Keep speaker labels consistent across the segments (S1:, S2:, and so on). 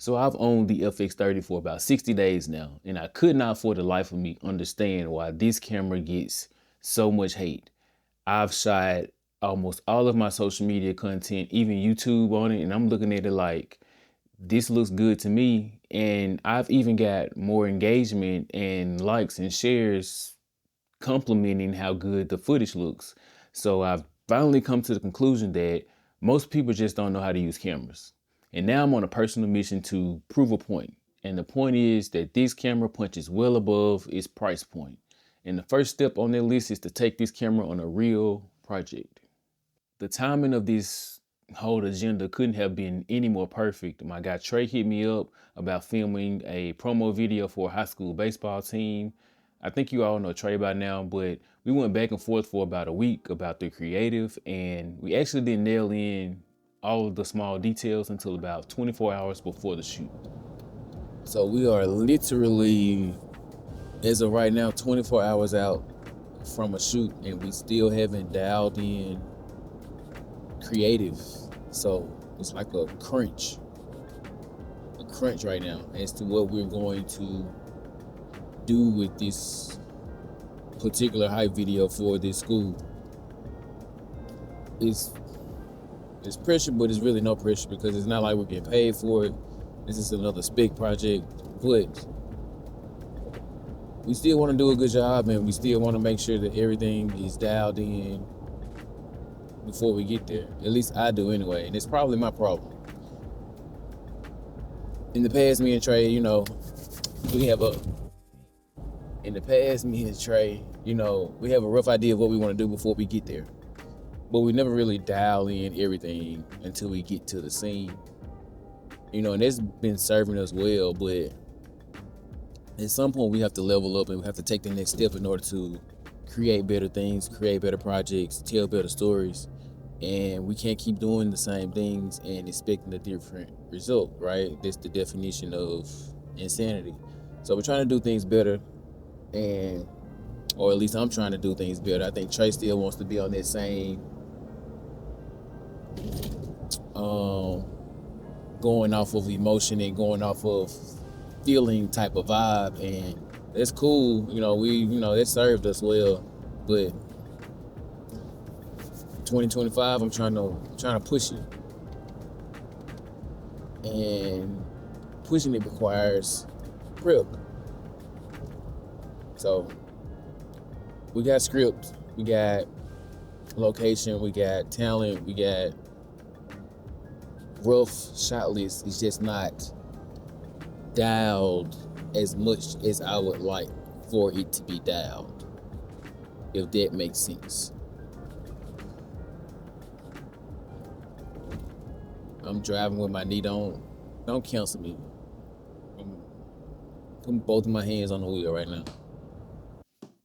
S1: So I've owned the FX30 for about 60 days now, and I could not for the life of me understand why this camera gets so much hate. I've shot almost all of my social media content, even YouTube on it, and I'm looking at it like, this looks good to me. And I've even got more engagement and likes and shares complimenting how good the footage looks. So I've finally come to the conclusion that most people just don't know how to use cameras. And now I'm on a personal mission to prove a point. And the point is that this camera punches well above its price point. And the first step on that list is to take this camera on a real project. The timing of this whole agenda couldn't have been any more perfect. My guy Trey hit me up about filming a promo video for a high school baseball team. I think you all know Trey by now, but we went back and forth for about a week about the creative, and we actually didn't nail in all of the small details until about 24 hours before the shoot. So we are literally, as of right now, 24 hours out from a shoot, and we still haven't dialed in creative. So it's like a crunch right now as to what we're going to do with this particular hype video for this school. It's pressure, but it's really no pressure because it's not like we're getting paid for it. This is another spec project, but we still want to do a good job, and we still want to make sure that everything is dialed in before we get there. At least I do anyway, and it's probably my problem. In the past, me and Trey, we have a rough idea of what we want to do before we get there. But we never really dial in everything until we get to the scene. And that's been serving us well, but at some point we have to level up and we have to take the next step in order to create better things, create better projects, tell better stories. And we can't keep doing the same things and expecting a different result, right? That's the definition of insanity. So we're trying to do things better, or at least I'm trying to do things better. I think Trey still wants to be on that same going off of emotion and going off of feeling type of vibe, and that's cool. That served us well, but 2025, I'm trying to push it, and pushing it requires prep. So we got script, we got location, we got talent, we got rough shot list. It's just not dialed as much as I would like for it to be dialed, if that makes sense. I'm driving with my knee. Don't cancel me. I'm putting both of my hands on the wheel right now.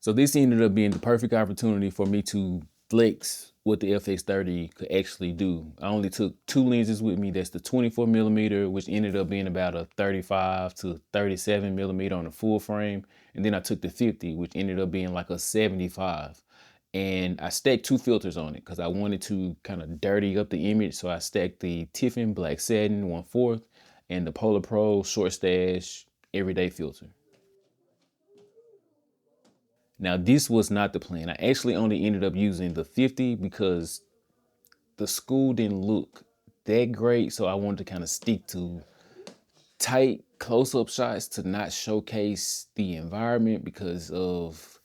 S1: So this ended up being the perfect opportunity for me to flex what the FX30 could actually do. I only took 2 lenses with me. That's the 24mm, which ended up being about a 35 to 37mm on the full frame. And then I took the 50, which ended up being like a 75. And I stacked 2 filters on it because I wanted to kind of dirty up the image. So I stacked the Tiffin Black Satin 1/4 and the Polar Pro Short Stash Everyday filter. Now this was not the plan. I actually only ended up using the 50 because the school didn't look that great. So I wanted to kind of stick to tight close-up shots to not showcase the environment because of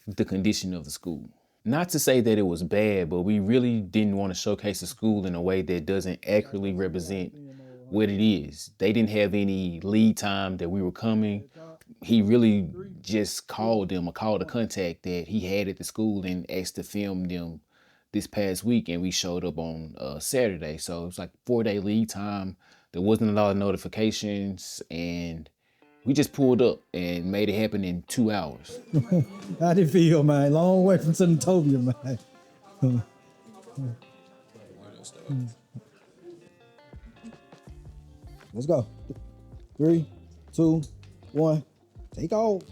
S1: the condition of the school. Not to say that it was bad, but we really didn't want to showcase the school in a way that doesn't accurately represent what it is. They didn't have any lead time that we were coming. He really just called them, or called a contact that he had at the school and asked to film them this past week, and we showed up on Saturday. So it was like 4-day lead time. There wasn't a lot of notifications, and we just pulled up and made it happen in 2 hours.
S2: How did it feel, man? Long way from San Antonio, man. Let's go. 3, 2, 1, take off.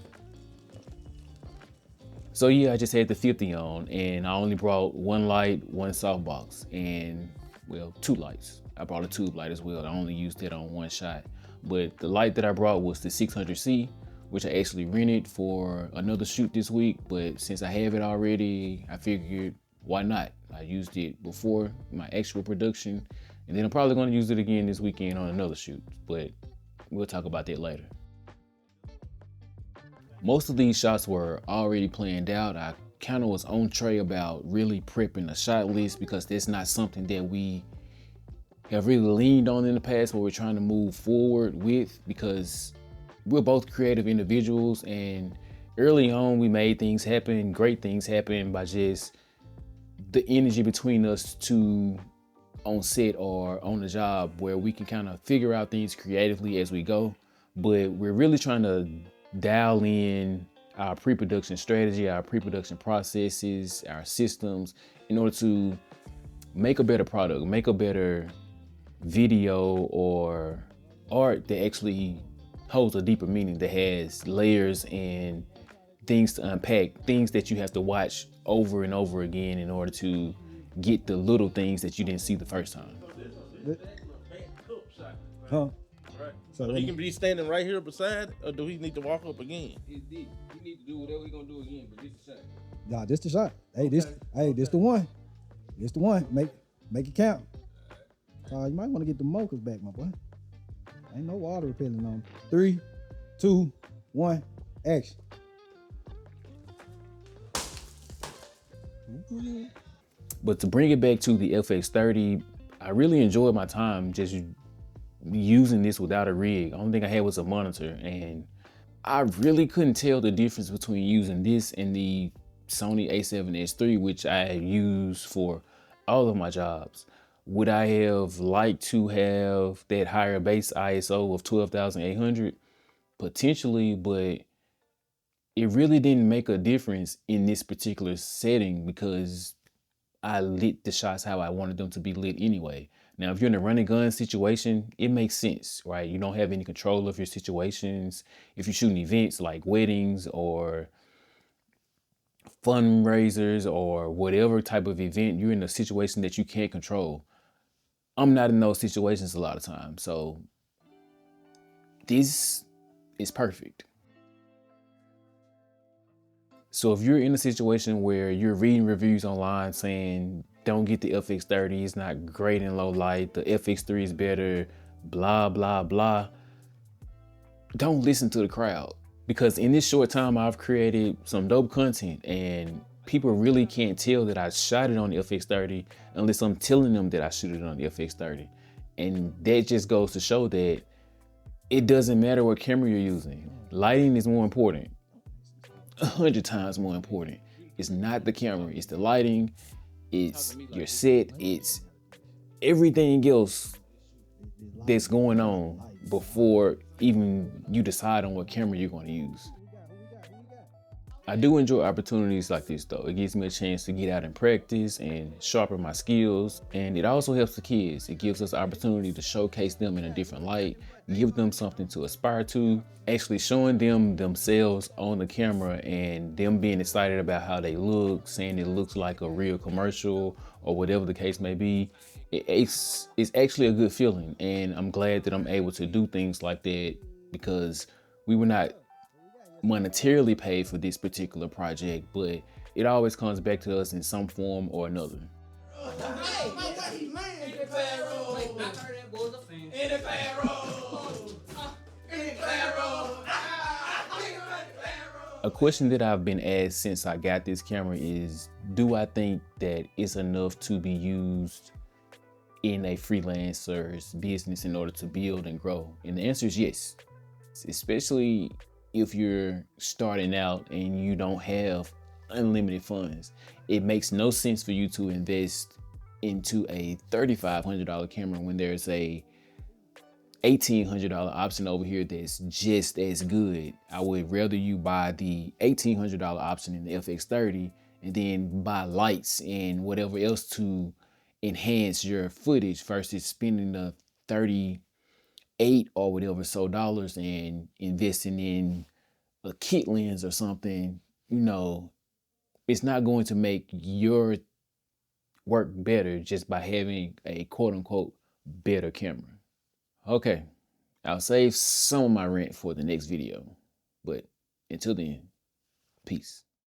S1: So yeah, I just had the 50 on, and I only brought 1 light, 1 softbox, and well, 2 lights. I brought a tube light as well. I only used it on 1 shot. But the light that I brought was the 600C, which I actually rented for another shoot this week. But since I have it already, I figured why not? I used it before my actual production, and then I'm probably gonna use it again this weekend on another shoot, but we'll talk about that later. Most of these shots were already planned out. I kind of was on tray about really prepping a shot list because that's not something that we have really leaned on in the past, but we're trying to move forward with because we're both creative individuals, and early on we made things happen, great things happen by just the energy between us two on set or on the job, where we can kind of figure out things creatively as we go. But we're really trying to dial in our pre-production strategy, our pre-production processes, our systems in order to make a better product, make a better video or art that actually holds a deeper meaning, that has layers and things to unpack, things that you have to watch over and over again in order to get the little things that you didn't see the first time.
S2: Huh?
S3: So he can be standing right here beside, or do he need to walk up again?
S1: He need to do whatever he's gonna do again, but this is the shot.
S2: Nah, this the shot. Hey, this the one. This the one. Make it count. You might want to get the mochas back, my boy. Ain't no water repelling on. 3, 2, 1, action.
S1: But to bring it back to the fx30, I really enjoyed my time just using this without a rig. The only thing I had was a monitor, and I really couldn't tell the difference between using this and the Sony a7S III, which I use for all of my jobs. Would I have liked to have that higher base ISO of 12,800? Potentially, but it really didn't make a difference in this particular setting because I lit the shots how I wanted them to be lit anyway. Now, if you're in a run and gun situation, it makes sense, right? You don't have any control of your situations. If you're shooting events like weddings or fundraisers or whatever type of event, you're in a situation that you can't control. I'm not in those situations a lot of times, so this is perfect. So if you're in a situation where you're reading reviews online saying, don't get the fx30, it's not great in low light, the fx3 is better, blah, blah, blah, don't listen to the crowd. Because in this short time, I've created some dope content, and people really can't tell that I shot it on the fx30 unless I'm telling them that I shoot it on the fx30. And that just goes to show that it doesn't matter what camera you're using. Lighting is more important. 100 times more important. It's not the camera, it's the lighting, it's your set, it's everything else that's going on before even you decide on what camera you're going to use. I do enjoy opportunities like this though. It gives me a chance to get out and practice and sharpen my skills. And it also helps the kids. It gives us the opportunity to showcase them in a different light, give them something to aspire to, actually showing them themselves on the camera and them being excited about how they look, saying it looks like a real commercial or whatever the case may be. It's actually a good feeling. And I'm glad that I'm able to do things like that because we were not monetarily paid for this particular project, but it always comes back to us in some form or another. A question that I've been asked since I got this camera is, do I think that it's enough to be used in a freelancer's business in order to build and grow? And the answer is yes, especially if you're starting out and you don't have unlimited funds. It makes no sense for you to invest into a $3,500 camera when there's a $1,800 option over here that's just as good. I would rather you buy the $1,800 option in the fx30 and then buy lights and whatever else to enhance your footage versus spending the 38 or whatever so dollars and investing in a kit lens or something. You know, it's not going to make your work better just by having a quote unquote better camera. Okay, I'll save some of my rent for the next video. But until then, peace.